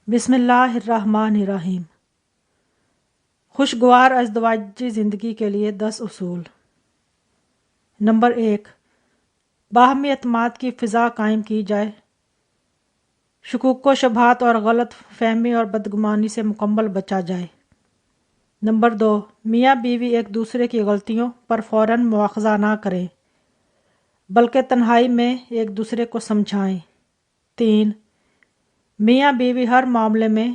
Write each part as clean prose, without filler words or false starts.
بسم اللہ الرحمن الرحیم۔ خوشگوار ازدواجی زندگی کے لیے 10 اصول۔ نمبر 1، باہمی اعتماد کی فضا قائم کی جائے، شکوک و شبہات اور غلط فہمی اور بدگمانی سے مکمل بچا جائے۔ نمبر 2، میاں بیوی ایک دوسرے کی غلطیوں پر فوراً مواخذہ نہ کریں بلکہ تنہائی میں ایک دوسرے کو سمجھائیں۔ 3، میاں بیوی ہر معاملے میں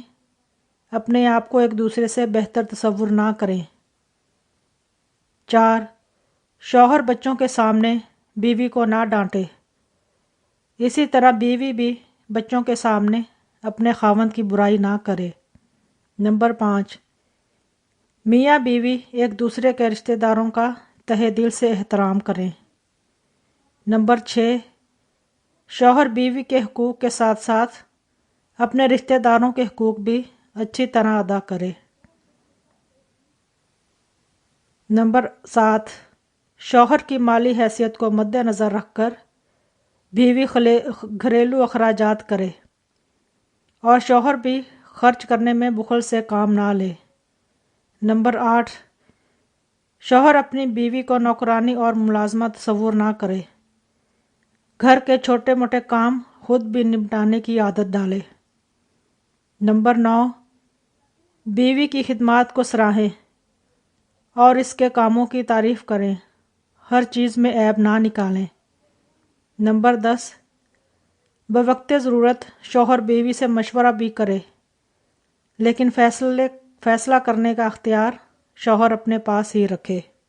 اپنے آپ کو ایک دوسرے سے بہتر تصور نہ کریں۔ 4، شوہر بچوں کے سامنے بیوی کو نہ ڈانٹے، اسی طرح بیوی بھی بچوں کے سامنے اپنے خاوند کی برائی نہ کرے۔ نمبر 5، میاں بیوی ایک دوسرے کے رشتہ داروں کا تہہ دل سے احترام کریں۔ نمبر 6، شوہر بیوی کے حقوق کے ساتھ ساتھ اپنے رشتہ داروں کے حقوق بھی اچھی طرح ادا کرے۔ نمبر 7، شوہر کی مالی حیثیت کو مد نظر رکھ کر بیوی گھریلو اخراجات کرے اور شوہر بھی خرچ کرنے میں بخل سے کام نہ لے۔ نمبر 8، شوہر اپنی بیوی کو نوکرانی اور ملازمہ تصور نہ کرے، گھر کے چھوٹے موٹے کام خود بھی نپٹانے کی عادت ڈالے۔ نمبر 9، بیوی کی خدمات کو سراہیں اور اس کے کاموں کی تعریف کریں، ہر چیز میں عیب نہ نکالیں۔ نمبر 10، بوقت ضرورت شوہر بیوی سے مشورہ بھی کرے لیکن فیصلہ کرنے کا اختیار شوہر اپنے پاس ہی رکھے۔